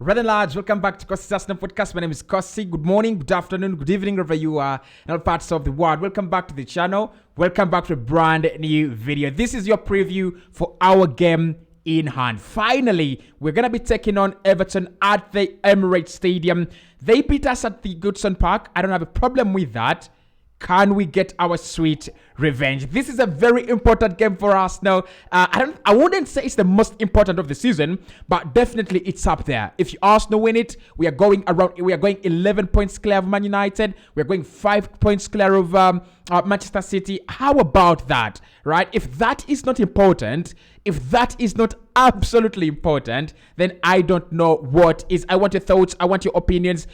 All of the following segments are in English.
Rather lads, welcome back to Cossy's Arsenal podcast. My name is Cossy. Good morning, good afternoon, good evening, wherever you are in all parts of the world. Welcome back to the channel. Welcome back to a brand new video. This is your preview for our game in hand. Finally, we're going to be taking on Everton at the Emirates Stadium. They beat us at the Goodson Park. I don't have a problem with that. Can we get our sweet revenge? This is a very important game for us now. I wouldn't say it's the most important of the season, but definitely it's up there. If Arsenal win it, we are going 11 points clear of Man United. We are going 5 points clear of Manchester City. How about that, right? If that is not important, if that is not absolutely important, then I don't know what is. I want your thoughts. I want your opinions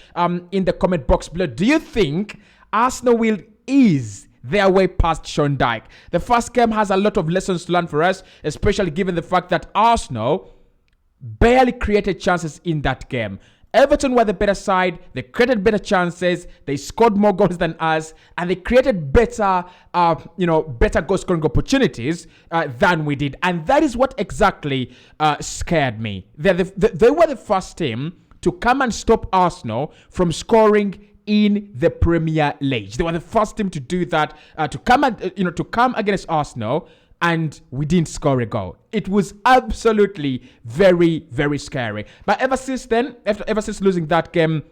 in the comment box below. Do you think Arsenal will ease their way past Sean Dyche? The first game has a lot of lessons to learn for us, especially given the fact that Arsenal barely created chances in that game. Everton were the better side. They created better chances. They scored more goals than us, and they created better goal scoring opportunities than we did. And that is what exactly scared me. They were the first team to come and stop Arsenal from scoring in the Premier League. They were the first team to do that, to come against Arsenal, and we didn't score a goal. It was absolutely very, very scary. But ever since then, ever since losing that game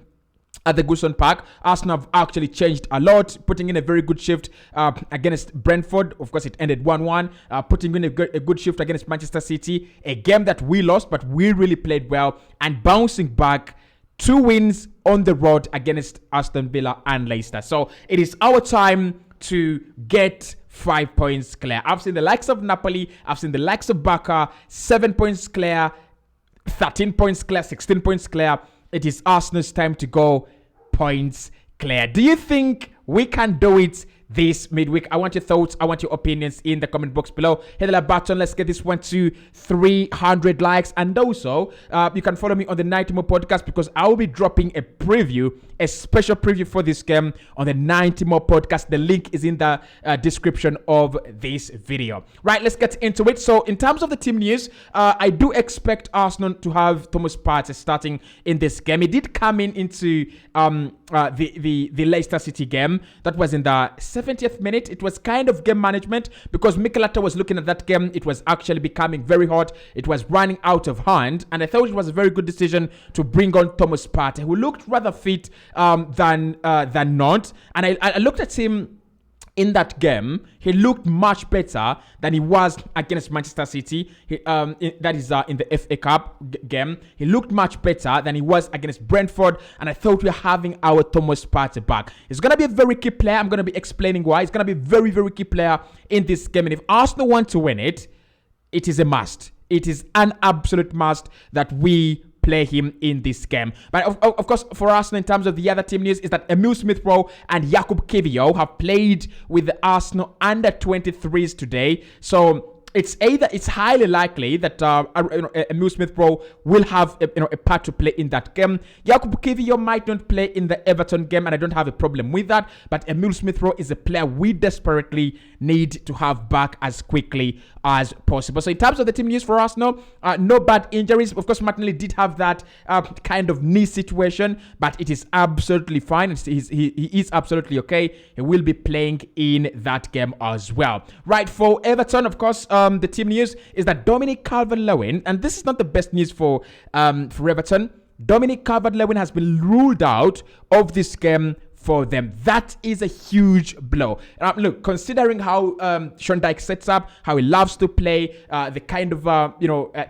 at the Goodson Park, Arsenal have actually changed a lot, putting in a very good shift against Brentford. Of course, it ended 1-1. Putting in a good shift against Manchester City, a game that we lost, but we really played well, and bouncing back 2 wins on the road against Aston Villa and Leicester. So it is our time to get 5 points clear. I've seen the likes of Napoli. I've seen the likes of Barca. 7 points clear, 13 points clear, 16 points clear. It is Arsenal's time to go points clear. Do you think we can do it this midweek? I want your thoughts. I want your opinions in the comment box below. Hit the like button. Let's get this one to 300 likes. And also, you can follow me on the Night More podcast, because I will be dropping a preview, a special preview for this game on the 90 More podcast. The link is in the description of this video. Right, let's get into it. So in terms of the team news, I do expect Arsenal to have Thomas Partey starting in this game. He did come into the Leicester City game. That was in the 70th minute. It was kind of game management, because Mikel Arteta was looking at that game. It was actually becoming very hot. It was running out of hand, and I thought it was a very good decision to bring on Thomas Partey, who looked rather fit than not. And I looked at him in that game. He looked much better than he was against Manchester City. In the FA Cup game. He looked much better than he was against Brentford. And I thought we were having our Thomas Partey back. He's going to be a very key player. I'm going to be explaining why. He's going to be a very, very key player in this game. And if Arsenal want to win it, it is a must. It is an absolute must that we play him in this game. But of course, for Arsenal, in terms of the other team news, is that Emile Smith-Rowe and Jakub Kiwior have played with the Arsenal under-23s today. So it's highly likely that Emile Smith-Rowe will have a part to play in that game. Jakub Kiwior might not play in the Everton game, and I don't have a problem with that. But Emile Smith-Rowe is a player we desperately need to have back as quickly as possible. So in terms of the team news for Arsenal, no bad injuries. Of course, Martinelli did have that kind of knee situation, but it is absolutely fine. He is absolutely okay. He will be playing in that game as well. Right, for Everton, of course, the team news is that Dominic Calvert-Lewin, and this is not the best news for Everton, Dominic Calvert-Lewin has been ruled out of this game for them. That is a huge blow. Look, considering how Sean Dyche sets up, how he loves to play, the kind of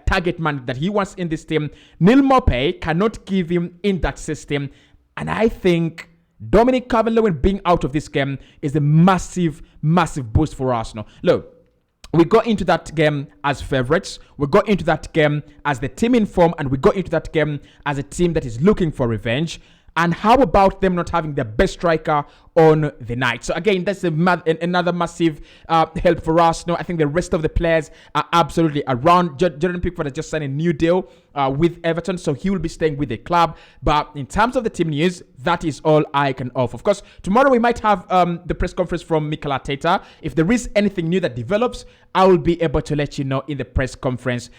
target man that he wants in this team, Neil Maupay cannot give him in that system. And I think Dominic Calvert-Lewin being out of this game is a massive, massive boost for Arsenal. Look, we got into that game as favorites. We got into that game as the team in form, and we got into that game as a team that is looking for revenge. And how about them not having the best striker on the night. So again, that's another massive help for Arsenal. I think the rest of the players are absolutely around. Jordan Pickford has just signed a new deal with Everton, so he will be staying with the club. But in terms of the team news, that is all I can offer. Of course, tomorrow we might have the press conference from Mikel Arteta. If there is anything new that develops, I will be able to let you know in the press conference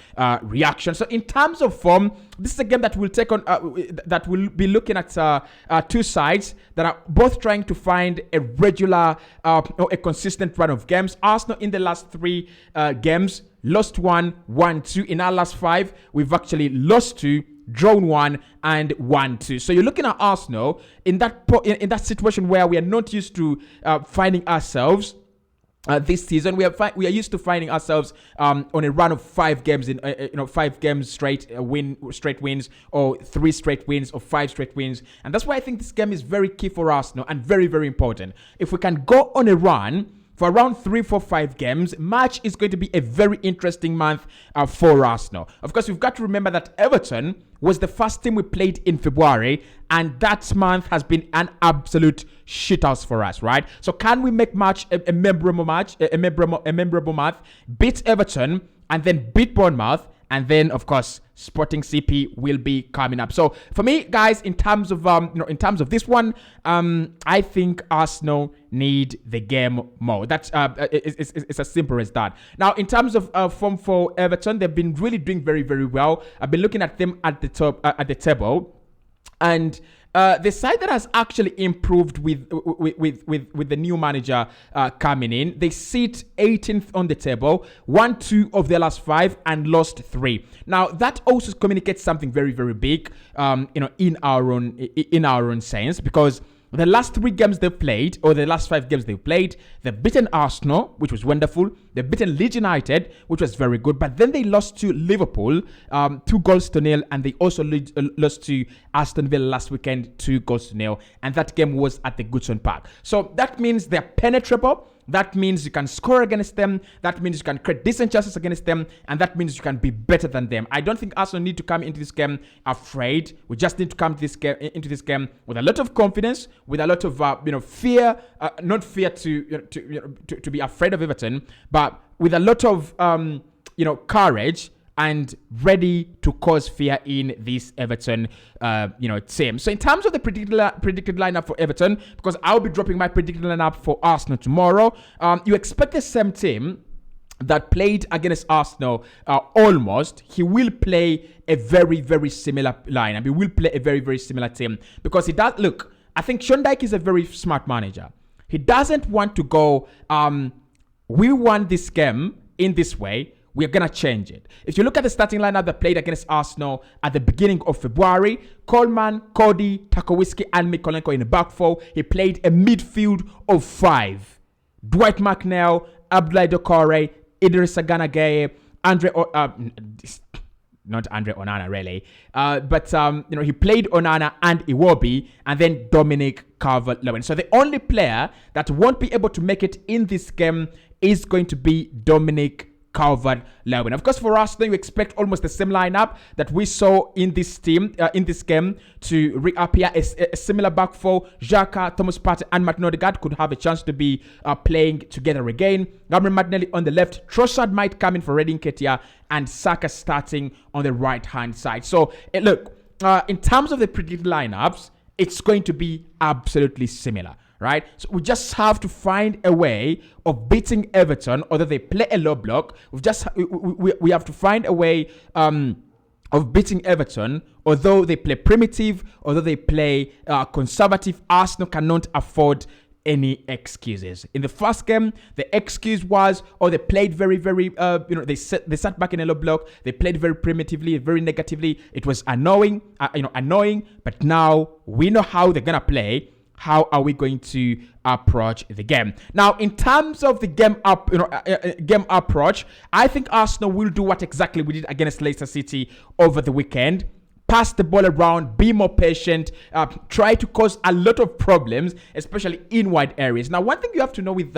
reaction. So in terms of form, this is a game that will take on that will be looking at two sides that are both trying to find a regular or a consistent run of games. Arsenal in the last 3 games lost 1, won 2. In our last 5, we've actually lost 2, drawn 1, and won 2. So you're looking at Arsenal in that situation where we are not used to finding ourselves. This season, we are used to finding ourselves on a run of 5 games in 5 games straight wins, or 3 straight wins, or 5 straight wins, and that's why I think this game is very key for Arsenal and very, very important. If we can go on a run for around 3, 4, 5 games, March is going to be a very interesting month for Arsenal. Of course, we've got to remember that Everton was the first team we played in February, and that month has been an absolute shithouse for us, right? So can we make March a memorable month, beat Everton, and then beat Bournemouth, and then, of course, Sporting CP will be coming up. So for me, guys, in terms of this one, I think Arsenal need the game more. That's it's as simple as that. Now, in terms of form for Everton, they've been really doing very, very well. I've been looking at them at the top at the table, and the side that has actually improved with the new manager coming in, they sit 18th on the table, won 2 of their last 5 and lost 3. Now that also communicates something very, very big, in our own sense, because the last 3 games they've played, or the last 5 games they've played, they've beaten Arsenal, which was wonderful. They've beaten Leeds United, which was very good. But then they lost to Liverpool, 2-0, and they also lost to Aston Villa last weekend, 2-0. And that game was at the Goodson Park. So that means they're penetrable. That means you can score against them. That means you can create decent chances against them. And that means you can be better than them. I don't think Arsenal need to come into this game afraid. We just need to come into this game with a lot of confidence, with a lot of fear. Not fear to be afraid of Everton, but with a lot of courage and ready to cause fear in this Everton, team. So in terms of the predicted lineup for Everton, because I'll be dropping my predicted lineup for Arsenal tomorrow, you expect the same team that played against Arsenal almost. He will play a very, very similar lineup. He will play a very, very similar team, because he does. Look, I think Sean Dyche is a very smart manager. He doesn't want to go, we won this game in this way, we're going to change it. If you look at the starting lineup that played against Arsenal at the beginning of February, Coleman, Cody, Tarkowski, and Mykolenko in the back 4. He played a midfield of 5. Dwight McNeil, Abdoulaye Doucouré, Idrissa Gana Gueye, not Andre Onana really, but he played Onana and Iwobi, and then Dominic Calvert-Lewin. So the only player that won't be able to make it in this game is going to be Dominic Calvert-Lewin. Of course, for Arsenal, you expect almost the same lineup that we saw in this team, in this game, to reappear. A similar back 4. Xhaka, Thomas Partey, and Martin Odegaard could have a chance to be playing together again. Gabriel Martinelli on the left. Trossard might come in for Eddie Nketiah, and Saka starting on the right-hand side. So, look, in terms of the predicted lineups, it's going to be absolutely similar. Right, so we just have to find a way of beating Everton, although they play a low block. We have to find a way of beating Everton, although they play primitive, although they play conservative. Arsenal cannot afford any excuses. In the first game, the excuse was, they played very, very, they sat back in a low block. They played very primitively, very negatively. It was annoying, But now we know how they're gonna play. How are we going to approach the game? Now, in terms of the game approach, I think Arsenal will do what exactly we did against Leicester City over the weekend. Pass the ball around, be more patient, try to cause a lot of problems, especially in wide areas. Now, one thing you have to know with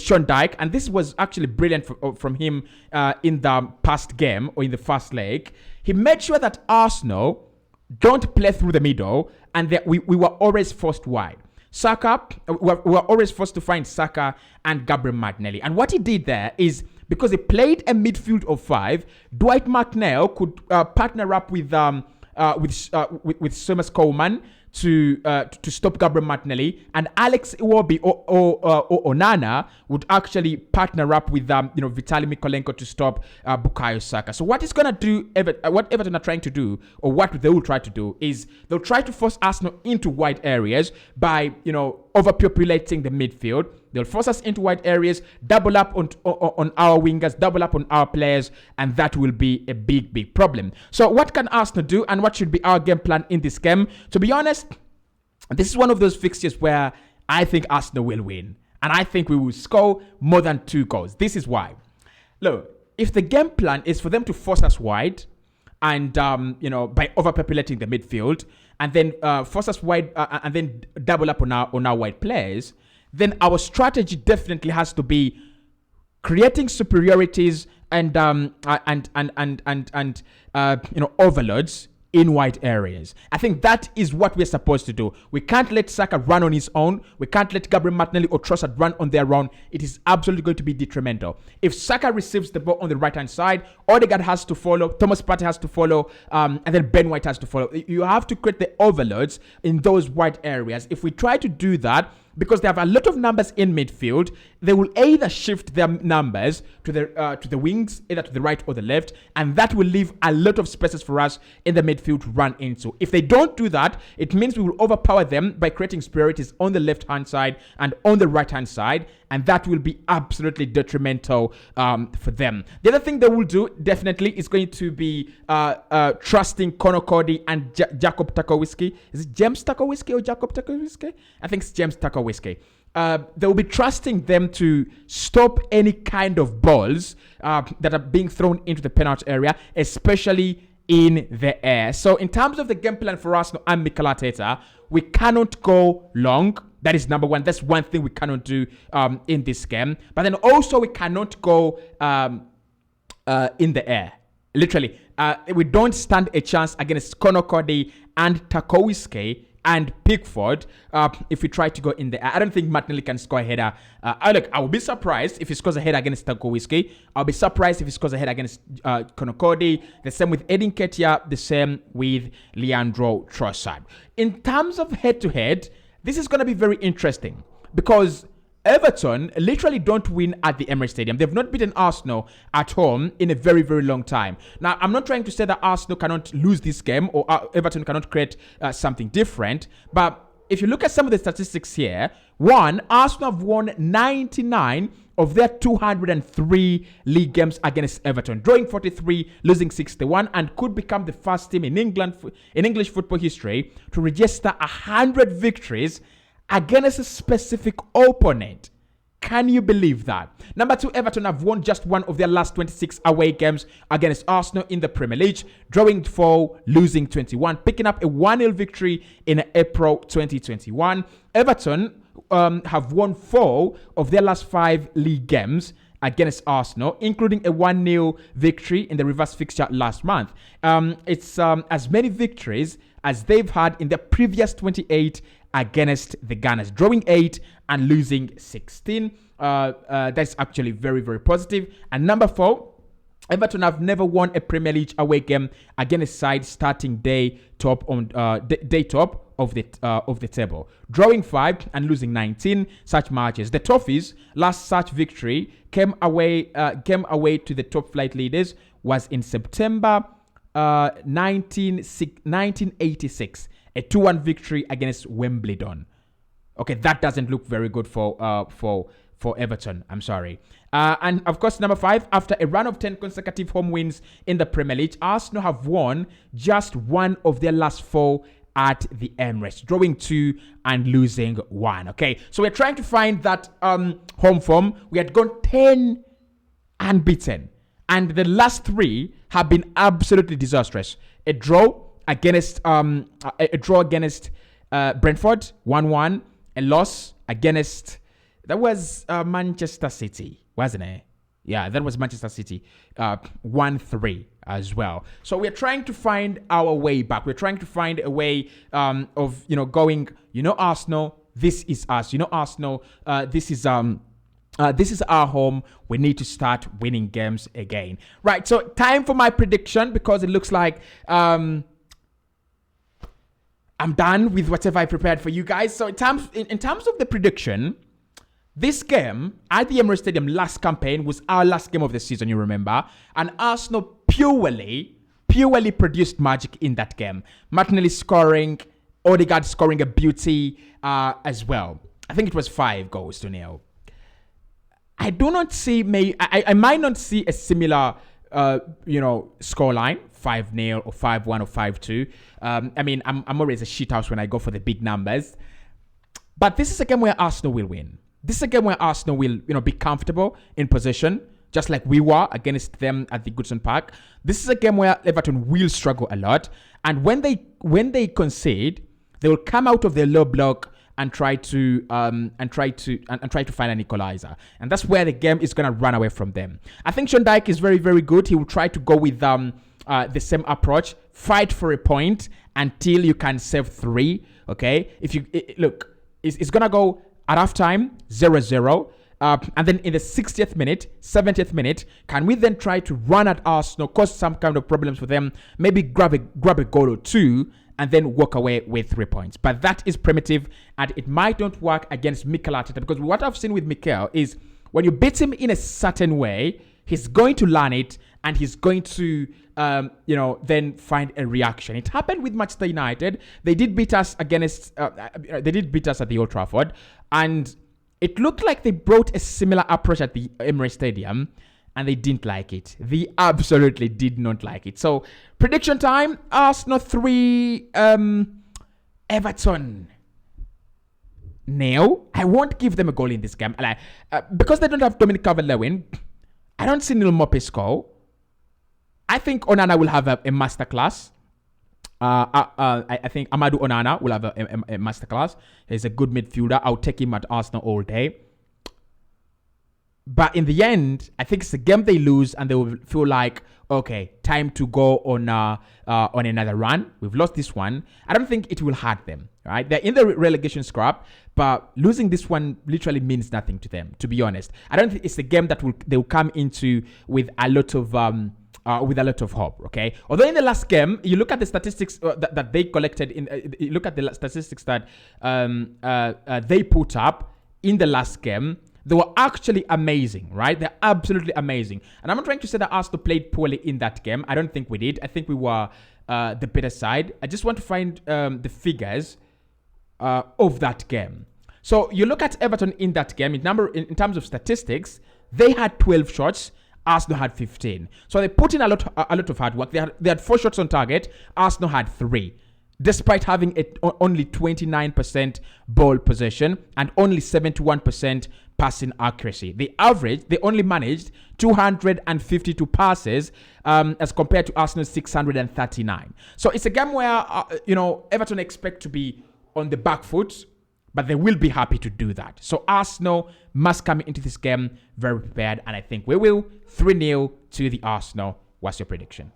Sean Dyche, and this was actually brilliant from him in the past game, or in the first leg, he made sure that Arsenal don't play through the middle, and that we were always forced wide. Saka, we were always forced to find Saka and Gabriel Martinelli. And what he did there is, because he played a midfield of 5, Dwight McNeil could partner up with Seamus Coleman to stop Gabriel Martinelli, and Alex Iwobi or Onana would actually partner up with Vitaly Mykolenko to stop Bukayo Saka. So what is gonna do? What Everton are trying to do, or what they will try to do, is they'll try to force Arsenal into wide areas by overpopulating the midfield. They'll force us into wide areas, double up on our wingers, double up on our players, and that will be a big problem. So what can Arsenal do, and what should be our game plan in this game? To be honest, this is one of those fixtures where I think Arsenal will win, and I think we will score more than 2 goals. This is why. Look, if the game plan is for them to force us wide, and by overpopulating the midfield, and then force us wide, and then double up on our wide players, then our strategy definitely has to be creating superiorities and overloads in wide areas. I think that is what we're supposed to do. We can't let Saka run on his own. We can't let Gabriel Martinelli or Trossard run on their own. It is absolutely going to be detrimental. If Saka receives the ball on the right-hand side, Odegaard has to follow, Thomas Partey has to follow, and then Ben White has to follow. You have to create the overloads in those wide areas. If we try to do that, because they have a lot of numbers in midfield, they will either shift their numbers to the wings, either to the right or the left, and that will leave a lot of spaces for us in the midfield to run into. If they don't do that, it means we will overpower them by creating superiorities on the left-hand side and on the right-hand side, and that will be absolutely detrimental for them. The other thing they will do, definitely, is going to be trusting Conor Cody and Jacob Tarkowski. Is it James Tarkowski or Jacob Tarkowski? I think it's James Tarkowski. They will be trusting them to stop any kind of balls that are being thrown into the penalty area, especially in the air. So in terms of the game plan for Arsenal and Mikel Arteta, we cannot go long. That is number one. That's one thing we cannot do in this game. But then also we cannot go in the air. Literally, we don't stand a chance against Conor Cody and Tarkowski and Pickford if we try to go in there. I don't think Martinelli can score a header. I will be surprised if he scores a header against Tarkowski. I'll be surprised if he scores a header against Conor Cody. The same with Edin Ketia. The same with Leandro Trossard. In terms of head-to-head, this is going to be very interesting because Everton literally don't win at the Emirates Stadium. They've not beaten Arsenal at home in a very, very long time. Now, I'm not trying to say that Arsenal cannot lose this game or Everton cannot create something different. But if you look at some of the statistics here, one, Arsenal have won 99 of their 203 league games against Everton, drawing 43, losing 61, and could become the first team in English football history to register 100 victories against a specific opponent. Can you believe that? Number 2, Everton have won just one of their last 26 away games against Arsenal in the Premier League, drawing 4, losing 21, picking up a 1-0 victory in April 2021. Everton have won 4 of their last 5 league games against Arsenal, including a 1-0 victory in the reverse fixture last month. It's as many victories as they've had in their previous 28 against the Gunners, drawing 8 and losing 16. That's actually very, very positive. And number 4, Everton have never won a Premier League away game against a side starting day top of the table, drawing 5 and losing 19 such matches. The Toffees' last such victory came away to the top flight leaders was in September 1986. A 2-1 victory against Wimbledon. Okay, that doesn't look very good for Everton. I'm sorry. And of course, number 5, after a run of 10 consecutive home wins in the Premier League, Arsenal have won just one of their last 4 at the Emirates, drawing 2 and losing 1. Okay, so we're trying to find that home form. We had gone 10 unbeaten, and the last 3 have been absolutely disastrous. A draw against Brentford, 1-1. A loss against, that was Manchester City, wasn't it? Yeah, that was Manchester City, 1-3 as well. So we're trying to find our way back. We're trying to find a way of going, Arsenal, this is us. Arsenal, this is our home. We need to start winning games again. Right, so time for my prediction, because it looks like I'm done with whatever I prepared for you guys. So in terms of the prediction, this game at the Emirates Stadium last campaign was our last game of the season, you remember. And Arsenal purely produced magic in that game. Martinelli scoring, Odegaard scoring a beauty as well. I think it was 5-0. I do not see, I might not see a similar, scoreline, 5-0 or 5-1 or 5-2. I'm always a shithouse when I go for the big numbers. But this is a game where Arsenal will win. This is a game where Arsenal will, be comfortable in possession, just like we were against them at the Goodson Park. This is a game where Everton will struggle a lot. And when they concede, they will come out of their low block and try to find an equalizer, and that's where the game is gonna run away from them. I think Sean Dyche is very, very good. He will try to go with the same approach, fight for a point until you can save 3. Okay, if you look, it's gonna go at half time 0-0. And then in the 60th minute, 70th minute, can we then try to run at Arsenal, cause some kind of problems for them, maybe grab a goal or 2, and then walk away with 3 points. But that is primitive, and it might not work against Mikel Arteta, because what I've seen with Mikel is when you beat him in a certain way, he's going to learn it, and he's going to, then find a reaction. It happened with Manchester United. They did beat us at the Old Trafford, and it looked like they brought a similar approach at the Emirates Stadium, and they didn't like it. They absolutely did not like it. So, prediction time, Arsenal 3, Everton 0. I won't give them a goal in this game. Because they don't have Dominic Calvert-Lewin, I don't see Neil Maupay score. I think Onana will have a masterclass. I think Amadou Onana will have a masterclass. He's a good midfielder. I'll take him at Arsenal all day. But in the end, I think it's a game they lose, and they will feel like, okay, time to go on another run. We've lost this one. I don't think it will hurt them. Right? They're in the relegation scrap, but losing this one literally means nothing to them. To be honest, I don't think it's a game that they will come into with a lot of hope. Okay. Although in the last game, you look at the statistics that they collected you look at the statistics that they put up in the last game. They were actually amazing, right? They're absolutely amazing. And I'm not trying to say that Arsenal played poorly in that game. I don't think we did. I think we were the better side. I just want to find the figures of that game. So you look at Everton in that game. In terms of statistics, they had 12 shots. Arsenal had 15. So they put in a lot of hard work. They had 4 shots on target. Arsenal had 3. Despite having only 29% ball possession and only 71% passing accuracy. They only managed 252 passes as compared to Arsenal's 639. So it's a game where, Everton expect to be on the back foot, but they will be happy to do that. So Arsenal must come into this game very prepared, and I think we will 3-0 to the Arsenal. What's your prediction?